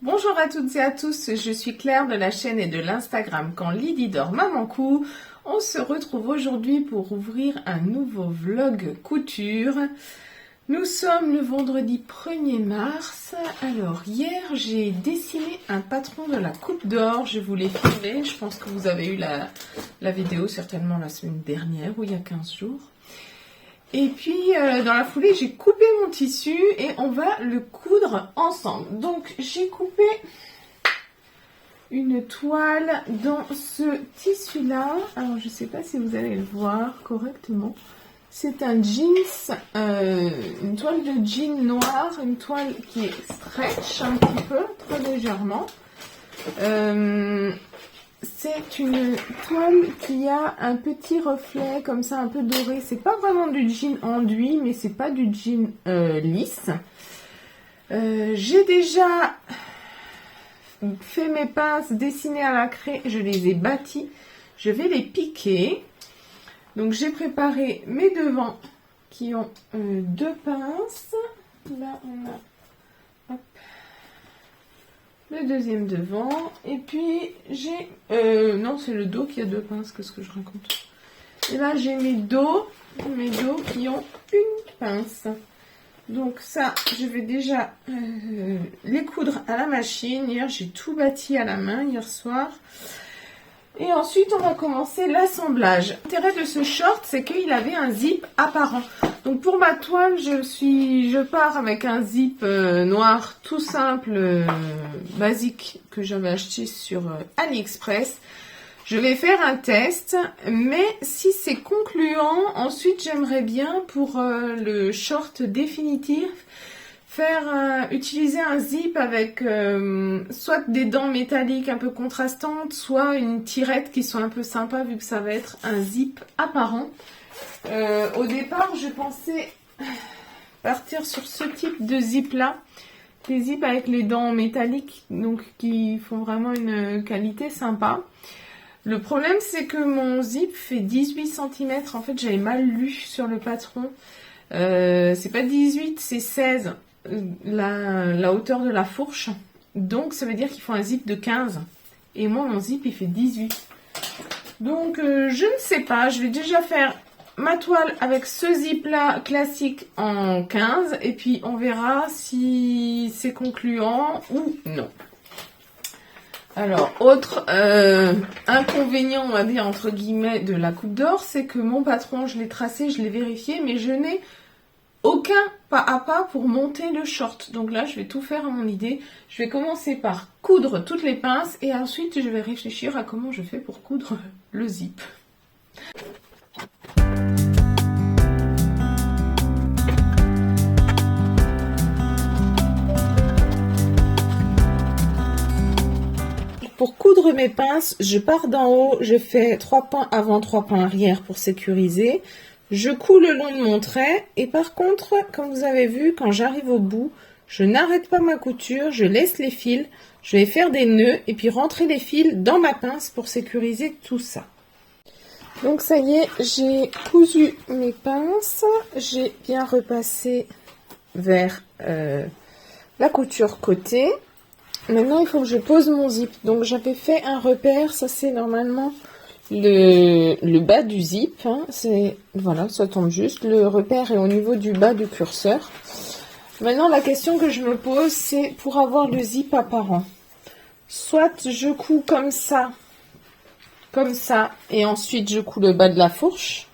Bonjour à toutes et à tous, je suis Claire de la chaîne et de l'Instagram Quand Lydie dort Maman Cou. On se retrouve aujourd'hui pour ouvrir un nouveau vlog couture. Nous sommes le vendredi 1er mars. Alors hier j'ai dessiné un patron de la Coupe d'Or, je vous l'ai filmé, je pense que vous avez eu la vidéo certainement la semaine dernière ou il y a 15 jours. Et puis dans la foulée j'ai coupé mon tissu et on va le coudre ensemble. Donc j'ai coupé une toile dans ce tissu là. Alors je ne sais pas si vous allez le voir correctement. C'est un jeans, une toile de jean noir, une toile qui est stretch un petit peu, très légèrement. C'est une toile qui a un petit reflet comme ça, un peu doré. C'est pas vraiment du jean enduit, mais c'est pas du jean lisse. J'ai déjà fait mes pinces dessinées à la craie, je les ai bâties. Je vais les piquer. Donc j'ai préparé mes devants qui ont deux pinces. Là on a hop, le deuxième devant. Et puis j'ai... non, c'est le dos qui a deux pinces, qu'est-ce que je raconte. Et là j'ai mes dos qui ont une pince. Donc ça, je vais déjà les coudre à la machine. Hier j'ai tout bâti à la main hier soir. Et ensuite, on va commencer l'assemblage. L'intérêt de ce short, c'est qu'il avait un zip apparent. Donc pour ma toile, je pars avec un zip noir tout simple, basique, que j'avais acheté sur AliExpress. Je vais faire un test, mais si c'est concluant, ensuite j'aimerais bien pour le short définitif, utiliser un zip avec soit des dents métalliques un peu contrastantes, soit une tirette qui soit un peu sympa vu que ça va être un zip apparent. Au départ, je pensais partir sur ce type de zip là, des zips avec les dents métalliques, donc qui font vraiment une qualité sympa. Le problème, c'est que mon zip fait 18 cm. En fait, j'avais mal lu sur le patron. C'est pas 18, c'est 16. La hauteur de la fourche, donc ça veut dire qu'il faut un zip de 15 et moi mon zip il fait 18, donc je ne sais pas, je vais déjà faire ma toile avec ce zip là classique en 15 et puis on verra si c'est concluant ou non. Alors autre inconvénient, on va dire entre guillemets, de la Coupe d'Or, c'est que mon patron, je l'ai tracé, je l'ai vérifié, mais je n'ai aucun pas à pas pour monter le short. Donc là, je vais tout faire à mon idée. Je vais commencer par coudre toutes les pinces et ensuite, je vais réfléchir à comment je fais pour coudre le zip. Pour coudre mes pinces, je pars d'en haut, je fais 3 pans avant, 3 pans arrière pour sécuriser. Je couds le long de mon trait et par contre, comme vous avez vu, quand j'arrive au bout, je n'arrête pas ma couture, je laisse les fils, je vais faire des nœuds et puis rentrer les fils dans ma pince pour sécuriser tout ça. Donc ça y est, j'ai cousu mes pinces, j'ai bien repassé vers la couture côté. Maintenant, il faut que je pose mon zip. Donc j'avais fait un repère, ça c'est normalement le bas du zip, hein, c'est voilà, ça tombe juste. Le repère est au niveau du bas du curseur. Maintenant, la question que je me pose, c'est pour avoir le zip apparent. Soit je couds comme ça, et ensuite je couds le bas de la fourche.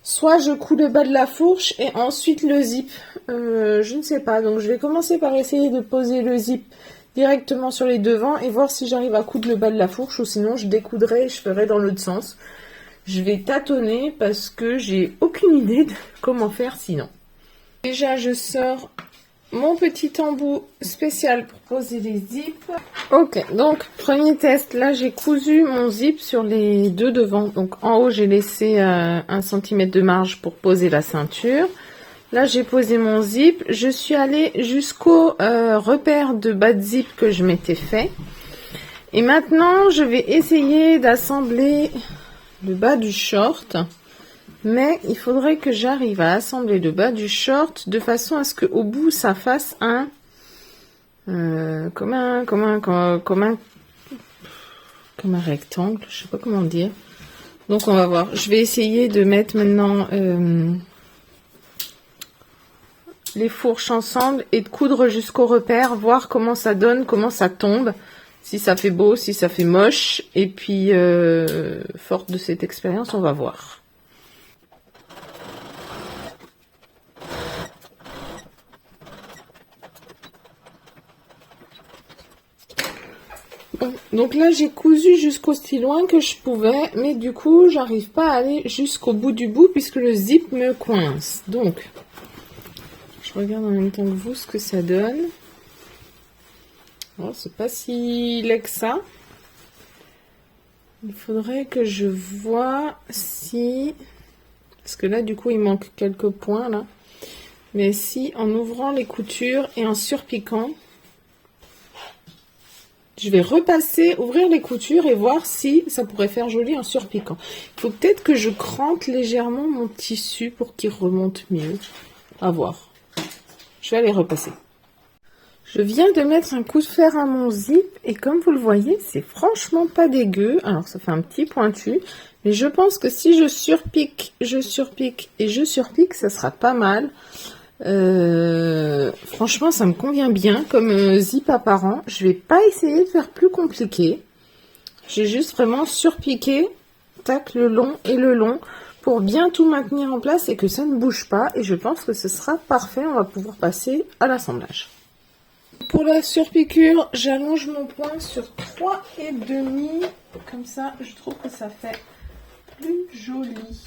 Soit je couds le bas de la fourche et ensuite le zip. Je ne sais pas. Donc je vais commencer par essayer de poser le zip directement sur les devants et voir si j'arrive à coudre le bas de la fourche ou sinon je découdrai et je ferai dans l'autre sens. Je vais tâtonner parce que j'ai aucune idée de comment faire sinon. Déjà je sors mon petit embout spécial pour poser les zips. Ok, donc premier test, là j'ai cousu mon zip sur les deux devants. Donc en haut j'ai laissé 1 cm de marge pour poser la ceinture. Là, j'ai posé mon zip. Je suis allée jusqu'au repère de bas de zip que je m'étais fait. Et maintenant, je vais essayer d'assembler le bas du short. Mais il faudrait que j'arrive à assembler le bas du short de façon à ce qu'au bout, ça fasse un comme un rectangle, je sais pas comment dire. Donc on va voir. Je vais essayer de mettre maintenant les fourches ensemble et de coudre jusqu'au repère, voir comment ça donne, comment ça tombe, si ça fait beau, si ça fait moche. Et puis, forte de cette expérience, on va voir. Bon, donc là, j'ai cousu jusqu'aussi loin que je pouvais, mais du coup, j'arrive pas à aller jusqu'au bout du bout puisque le zip me coince. Donc, je regarde en même temps que vous ce que ça donne. Oh, c'est pas si laid que ça. Il faudrait que je vois si... Parce que là, du coup, il manque quelques points, là. Mais si, en ouvrant les coutures et en surpiquant, je vais repasser, ouvrir les coutures et voir si ça pourrait faire joli en surpiquant. Il faut peut-être que je crante légèrement mon tissu pour qu'il remonte mieux. À voir. Je vais aller repasser. Je viens de mettre un coup de fer à mon zip et comme vous le voyez, c'est franchement pas dégueu. Alors ça fait un petit pointu, mais je pense que si je surpique et je surpique, ça sera pas mal. Franchement, ça me convient bien comme zip apparent. Je vais pas essayer de faire plus compliqué. J'ai juste vraiment surpiqué, tac, le long et le long pour bien tout maintenir en place et que ça ne bouge pas. Et je pense que ce sera parfait. On va pouvoir passer à l'assemblage. Pour la surpiqûre, j'allonge mon point sur 3,5. Comme ça, je trouve que ça fait plus joli.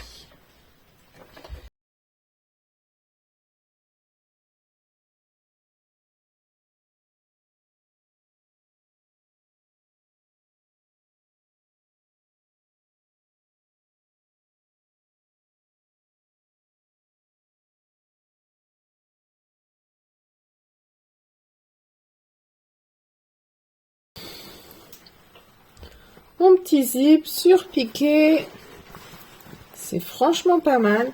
Mon petit zip surpiqué, c'est franchement pas mal.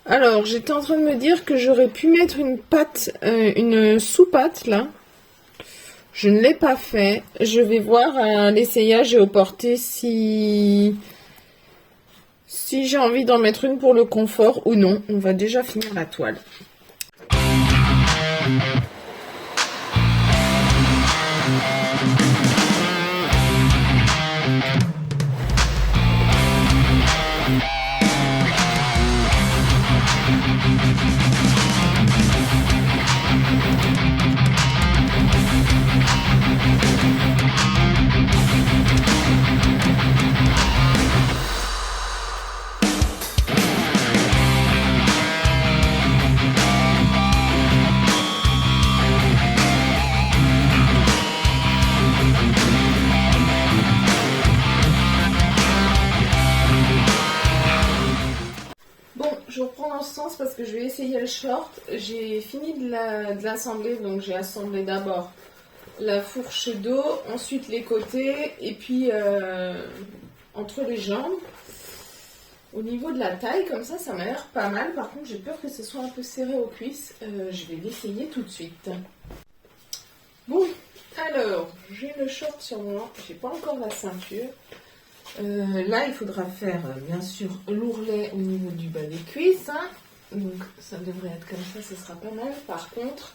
Alors, j'étais en train de me dire que j'aurais pu mettre une patte, une sous-patte là. Je ne l'ai pas fait. Je vais voir à l'essayage et au porté si j'ai envie d'en mettre une pour le confort ou non. On va déjà finir la toile. Je reprends dans ce sens parce que je vais essayer le short. J'ai fini de l'assembler, donc j'ai assemblé d'abord la fourche dos, ensuite les côtés et puis entre les jambes. Au niveau de la taille, comme ça m'a l'air pas mal. Par contre, j'ai peur que ce soit un peu serré aux cuisses. Je vais l'essayer tout de suite. Bon, alors, j'ai le short sur moi. J'ai pas encore la ceinture. Là, il faudra faire, bien sûr, l'ourlet au niveau du bas des cuisses. Hein. Donc, ça devrait être comme ça, ce sera pas mal. Par contre,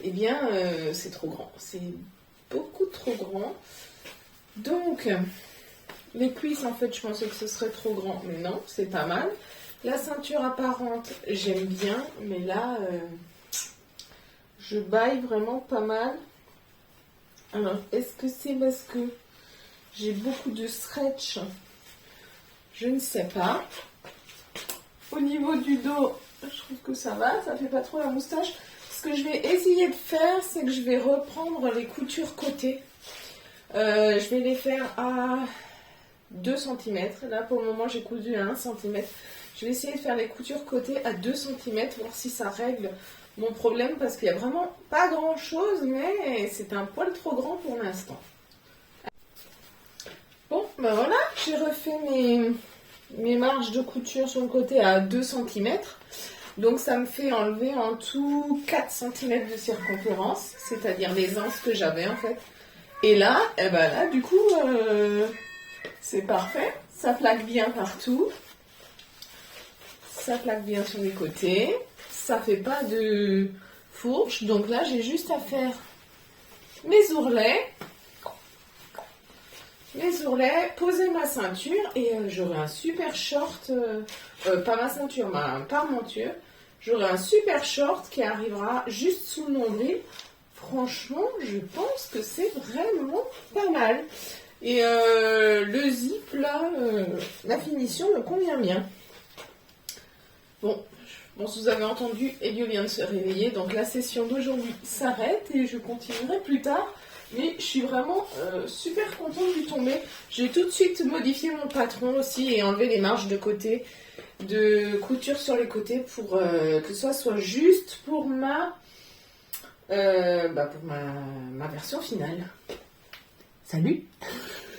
eh bien, c'est trop grand. C'est beaucoup trop grand. Donc, les cuisses, en fait, je pensais que ce serait trop grand. Mais non, c'est pas mal. La ceinture apparente, j'aime bien. Mais là, je baille vraiment pas mal. Alors, est-ce que c'est parce que j'ai beaucoup de stretch? Je ne sais pas. Au niveau du dos, je trouve que ça va, ça fait pas trop la moustache. Ce que je vais essayer de faire, c'est que je vais reprendre les coutures côté. Je vais les faire à 2 cm. Là, pour le moment, j'ai cousu à 1 cm. Je vais essayer de faire les coutures côté à 2 cm, voir si ça règle mon problème, parce qu'il n'y a vraiment pas grand-chose, mais c'est un poil trop grand pour l'instant. Bon, ben voilà, j'ai refait mes marges de couture sur le côté à 2 cm. Donc ça me fait enlever en tout 4 cm de circonférence, c'est-à-dire les anses que j'avais en fait. Et là, eh ben là du coup, c'est parfait. Ça plaque bien partout. Ça plaque bien sur les côtés. Ça fait pas de fourche. Donc là, j'ai juste à faire mes ourlets. Poser ma ceinture et j'aurai un super short, pas ma ceinture, ma parmenture. J'aurai un super short qui arrivera juste sous le nombril. Franchement, je pense que c'est vraiment pas mal. Et le zip, là, la finition me convient bien. Bon, je pense que vous avez entendu, Elio vient de se réveiller. Donc la session d'aujourd'hui s'arrête et je continuerai plus tard. Mais je suis vraiment super contente du tombé. J'ai tout de suite modifié mon patron aussi et enlevé les marges de côté, de couture sur les côtés pour que ça soit juste pour ma version finale. Salut!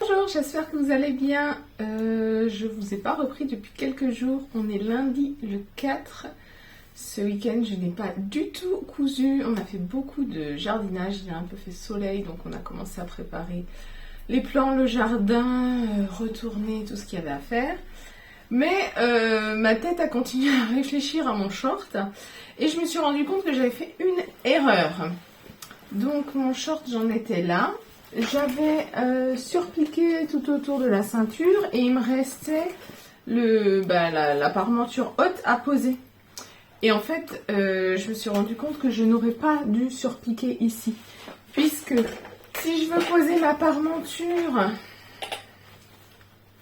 Bonjour, j'espère que vous allez bien. Je vous ai pas repris depuis quelques jours. On est lundi le 4. Ce week-end, je n'ai pas du tout cousu. On a fait beaucoup de jardinage. Il a un peu fait soleil, donc on a commencé à préparer les plants, le jardin, retourner tout ce qu'il y avait à faire. Mais ma tête a continué à réfléchir à mon short et je me suis rendu compte que j'avais fait une erreur. Donc mon short, j'en étais là. J'avais surpiqué tout autour de la ceinture et il me restait la parmenture haute à poser. Et en fait, je me suis rendu compte que je n'aurais pas dû surpiquer ici. Puisque si je veux poser ma parmenture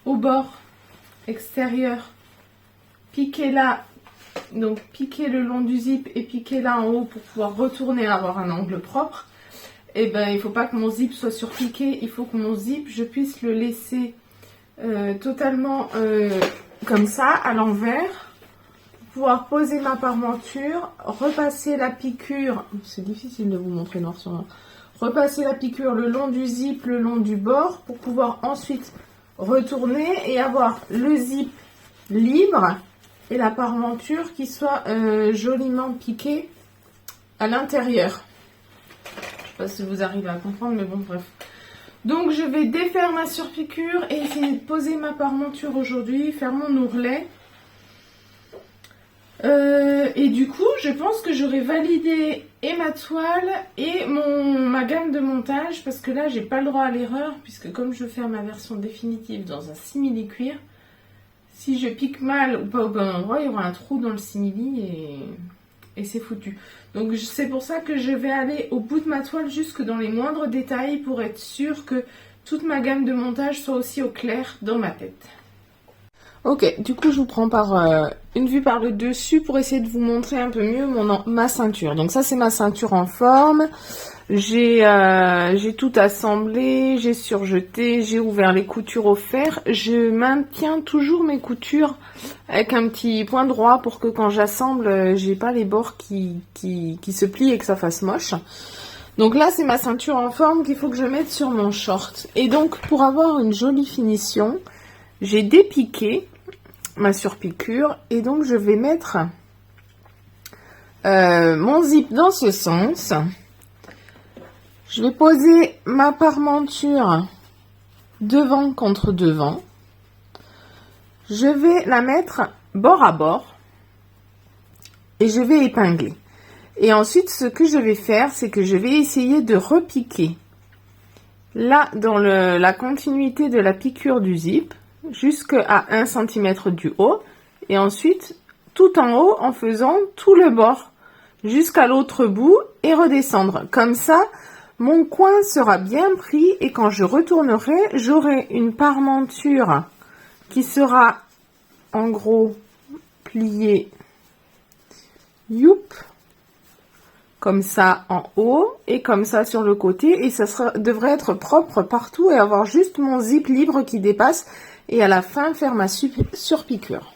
au bord extérieur, piquer là, donc piquer le long du zip et piquer là en haut pour pouvoir retourner avoir un angle propre, et ben il ne faut pas que mon zip soit surpiqué, il faut que mon zip, je puisse le laisser totalement comme ça, à l'envers. Pouvoir poser ma parmenture, repasser la piqûre, c'est difficile de vous montrer noir sur noir, repasser la piqûre le long du zip, le long du bord, pour pouvoir ensuite retourner et avoir le zip libre et la parmenture qui soit joliment piquée à l'intérieur. Je ne sais pas si vous arrivez à comprendre, mais bon, bref. Donc je vais défaire ma surpiqûre et essayer de poser ma parmenture aujourd'hui, faire mon ourlet. Et du coup, je pense que j'aurai validé et ma toile et ma gamme de montage, parce que là, j'ai pas le droit à l'erreur, puisque comme je veux faire ma version définitive dans un simili cuir, si je pique mal ou pas au bon endroit, il y aura un trou dans le simili et c'est foutu. Donc c'est pour ça que je vais aller au bout de ma toile jusque dans les moindres détails pour être sûre que toute ma gamme de montage soit aussi au clair dans ma tête. Ok, du coup je vous prends une vue par le dessus pour essayer de vous montrer un peu mieux ma ceinture. Donc ça c'est ma ceinture en forme. J'ai tout assemblé, j'ai surjeté, j'ai ouvert les coutures au fer. Je maintiens toujours mes coutures avec un petit point droit pour que quand j'assemble, j'ai pas les bords qui se plient et que ça fasse moche. Donc là c'est ma ceinture en forme qu'il faut que je mette sur mon short. Et donc pour avoir une jolie finition, j'ai dépiqué ma surpiqûre et donc je vais mettre mon zip dans ce sens. Je vais poser ma parmenture devant contre devant. Je vais la mettre bord à bord et je vais épingler. Et ensuite, ce que je vais faire, c'est que je vais essayer de repiquer là dans la continuité de la piqûre du zip jusqu'à 1 cm du haut et ensuite tout en haut en faisant tout le bord jusqu'à l'autre bout et redescendre. Comme ça, mon coin sera bien pris et quand je retournerai, j'aurai une parmenture qui sera en gros pliée youp, comme ça en haut et comme ça sur le côté et ça devrait être propre partout et avoir juste mon zip libre qui dépasse et à la fin faire ma surpiqûre.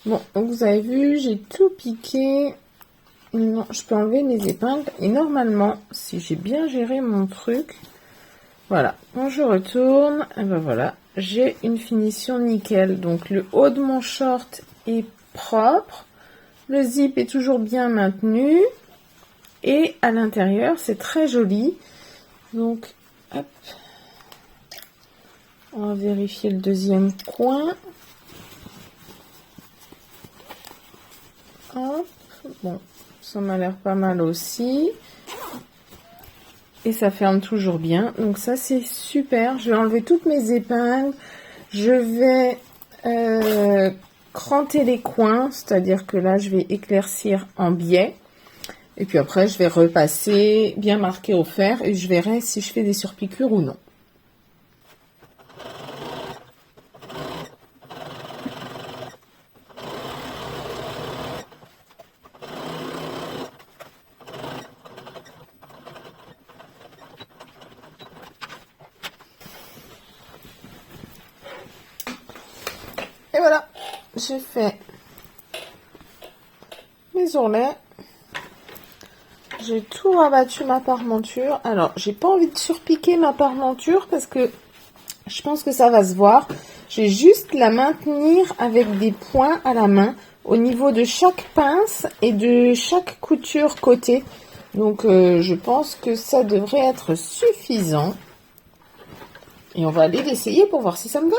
Bon, donc vous avez vu, j'ai tout piqué. Non, je peux enlever mes épingles. Et normalement, si j'ai bien géré mon truc, voilà, quand je retourne, et ben voilà, j'ai une finition nickel. Donc le haut de mon short est propre. Le zip est toujours bien maintenu. Et à l'intérieur, c'est très joli. Donc, hop. On va vérifier le deuxième coin. Hop. Bon, ça m'a l'air pas mal aussi. Et ça ferme toujours bien. Donc ça, c'est super. Je vais enlever toutes mes épingles. Je vais cranter les coins. C'est-à-dire que là, je vais éclaircir en biais. Et puis après, je vais repasser bien marqué au fer. Et je verrai si je fais des surpiqûres ou non. Et voilà, j'ai fait mes ourlets. J'ai tout rabattu ma parmenture. Alors, j'ai pas envie de surpiquer ma parmenture parce que je pense que ça va se voir. Je vais juste la maintenir avec des points à la main au niveau de chaque pince et de chaque couture côté. Donc, je pense que ça devrait être suffisant. Et on va aller l'essayer pour voir si ça me va.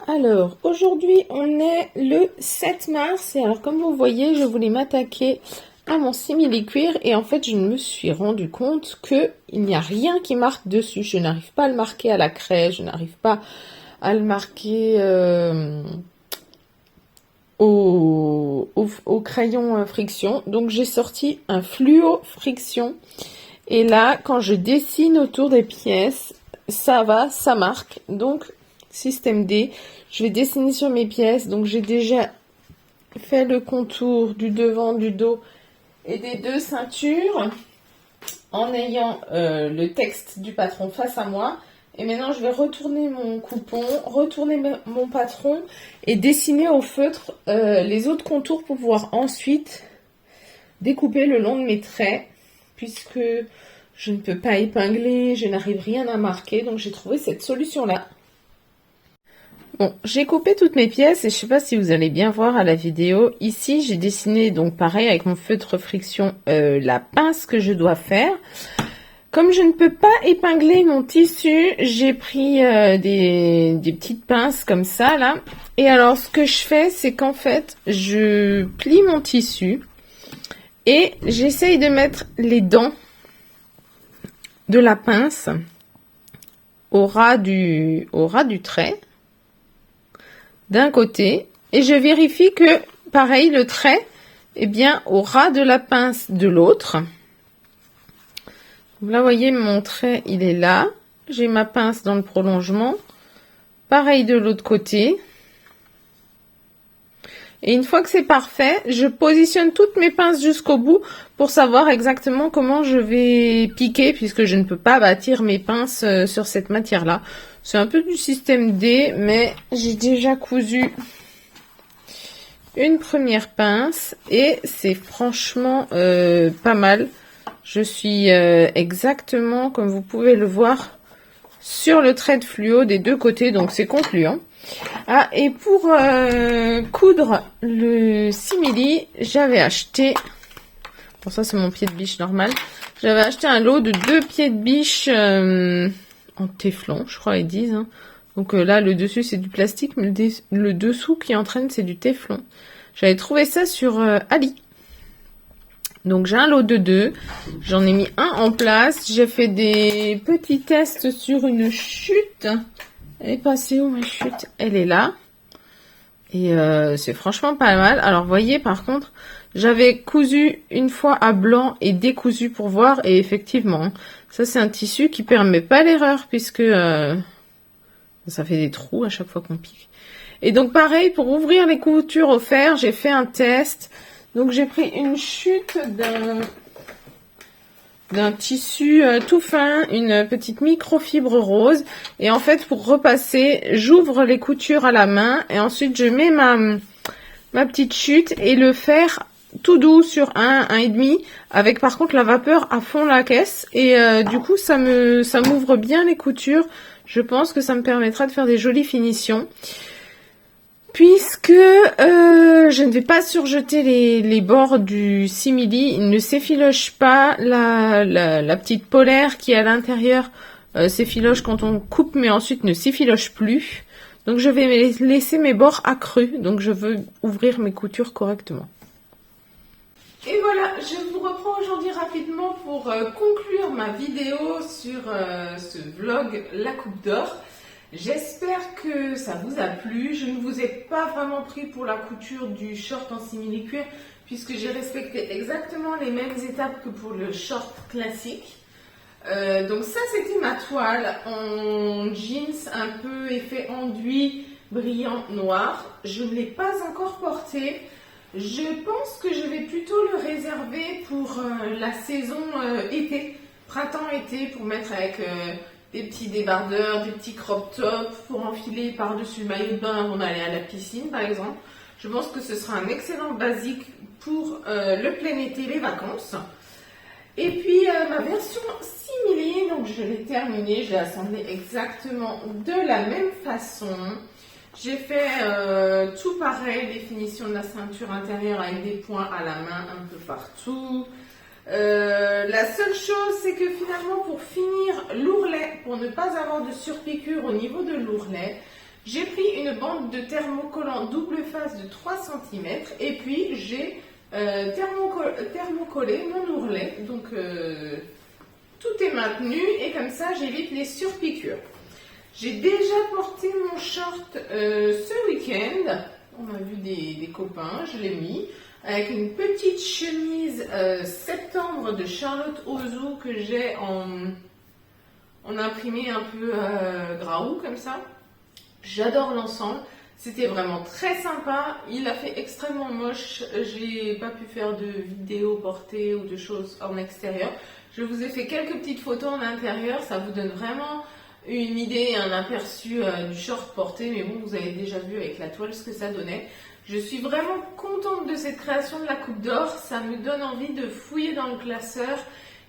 Alors, aujourd'hui, on est le 7 mars. Et alors, comme vous voyez, je voulais m'attaquer à mon simili-cuir. Et en fait, je me suis rendu compte qu'il n'y a rien qui marque dessus. Je n'arrive pas à le marquer à la craie. Je n'arrive pas à le marquer au crayon friction. Donc, j'ai sorti un fluo friction. Et là, quand je dessine autour des pièces, ça va, ça marque. Donc, système D, je vais dessiner sur mes pièces. Donc j'ai déjà fait le contour du devant, du dos et des deux ceintures en ayant le texte du patron face à moi. Et maintenant je vais retourner mon coupon, retourner mon patron et dessiner au feutre les autres contours pour pouvoir ensuite découper le long de mes traits, puisque je ne peux pas épingler, je n'arrive rien à marquer. Donc j'ai trouvé cette solution là. Bon, j'ai coupé toutes mes pièces et je sais pas si vous allez bien voir à la vidéo. Ici, j'ai dessiné donc pareil avec mon feutre friction la pince que je dois faire. Comme je ne peux pas épingler mon tissu, j'ai pris des petites pinces comme ça là. Et alors, ce que je fais, c'est qu'en fait, je plie mon tissu et j'essaye de mettre les dents de la pince au ras du trait d'un côté, et je vérifie que pareil le trait est bien au ras de la pince de l'autre. Là, vous voyez, mon trait il est là, j'ai ma pince dans le prolongement, pareil de l'autre côté. Et une fois que c'est parfait, je positionne toutes mes pinces jusqu'au bout pour savoir exactement comment je vais piquer, puisque je ne peux pas bâtir mes pinces sur cette matière-là. C'est un peu du système D, mais j'ai déjà cousu une première pince et c'est franchement pas mal. Je suis exactement, comme vous pouvez le voir, sur le trait de fluo des deux côtés, donc c'est concluant. Ah, et pour coudre le simili, j'avais acheté, bon ça c'est mon pied de biche normal, j'avais acheté un lot de 2 pieds de biche en téflon, je crois ils disent. Hein. Donc là, le dessus c'est du plastique, mais le dessous qui entraîne c'est du téflon. J'avais trouvé ça sur Ali. Donc j'ai un lot de 2, j'en ai mis un en place. J'ai fait des petits tests sur une chute Elle est passée où ma chute? Elle est là. Et c'est franchement pas mal. Alors, vous voyez, par contre, j'avais cousu une fois à blanc et décousu pour voir. Et effectivement, ça, c'est un tissu qui permet pas l'erreur puisque ça fait des trous à chaque fois qu'on pique. Et donc, pareil, pour ouvrir les coutures au fer, j'ai fait un test. Donc, j'ai pris une chute d'un tissu tout fin, une petite microfibre rose. Et en fait, pour repasser, j'ouvre les coutures à la main et ensuite je mets ma petite chute et le fer tout doux sur 1,5 avec par contre la vapeur à fond la caisse. Et du coup, ça m'ouvre bien les coutures. Je pense que ça me permettra de faire des jolies finitions. Puisque je ne vais pas surjeter les bords du simili, il ne s'effiloche pas. La petite polaire qui est à l'intérieur s'effiloche quand on coupe, mais ensuite ne s'effiloche plus. Donc je vais laisser mes bords accrus, donc je veux ouvrir mes coutures correctement. Et voilà, je vous reprends aujourd'hui rapidement pour conclure ma vidéo sur ce vlog La Coupe d'Or. J'espère que ça vous a plu. Je ne vous ai pas vraiment pris pour la couture du short en simili-cuir puisque j'ai respecté exactement les mêmes étapes que pour le short classique. Donc ça, c'était ma toile en jeans un peu effet enduit brillant noir. Je ne l'ai pas encore porté. Je pense que je vais plutôt le réserver pour la saison été, printemps-été, pour mettre avec des petits débardeurs, des petits crop tops, pour enfiler par-dessus le maillot de bain avant d'aller à la piscine par exemple. Je pense que ce sera un excellent basique pour le plein été, les vacances. Et puis ma version simili, donc je l'ai terminée, je l'ai assemblée exactement de la même façon. J'ai fait tout pareil, les finitions de la ceinture intérieure avec des points à la main un peu partout. La seule chose, c'est que finalement, pour finir l'ourlet, pour ne pas avoir de surpiqûre au niveau de l'ourlet, j'ai pris une bande de thermocollant double face de 3 cm et puis j'ai thermocollé mon ourlet. Donc tout est maintenu et comme ça, j'évite les surpiqûres. J'ai déjà porté mon short ce week-end. On a vu des copains, je l'ai mis. Avec une petite chemise septembre de Charlotte Ozou que j'ai en imprimé un peu graou comme ça. J'adore l'ensemble. C'était vraiment très sympa. Il a fait extrêmement moche. J'ai pas pu faire de vidéo portée ou de choses en extérieur. Je vous ai fait quelques petites photos en intérieur. Ça vous donne vraiment une idée, un aperçu du short porté, mais bon, vous avez déjà vu avec la toile ce que ça donnait. Je suis vraiment contente de cette création de la Coupe d'Or, ça me donne envie de fouiller dans le classeur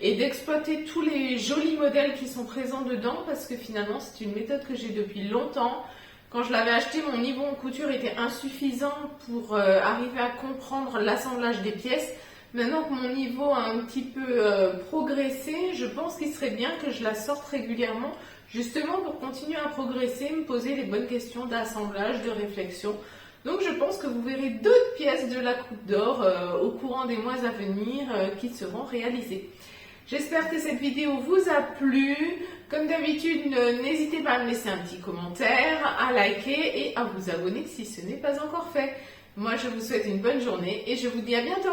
et d'exploiter tous les jolis modèles qui sont présents dedans parce que finalement c'est une méthode que j'ai depuis longtemps. Quand je l'avais acheté, mon niveau en couture était insuffisant pour arriver à comprendre l'assemblage des pièces. Maintenant que mon niveau a un petit peu progressé, je pense qu'il serait bien que je la sorte régulièrement, justement pour continuer à progresser, me poser les bonnes questions d'assemblage, de réflexion. Donc je pense que vous verrez d'autres pièces de la Coupe d'Or au courant des mois à venir qui seront réalisées. J'espère que cette vidéo vous a plu. Comme d'habitude, n'hésitez pas à me laisser un petit commentaire, à liker et à vous abonner si ce n'est pas encore fait. Moi, je vous souhaite une bonne journée et je vous dis à bientôt.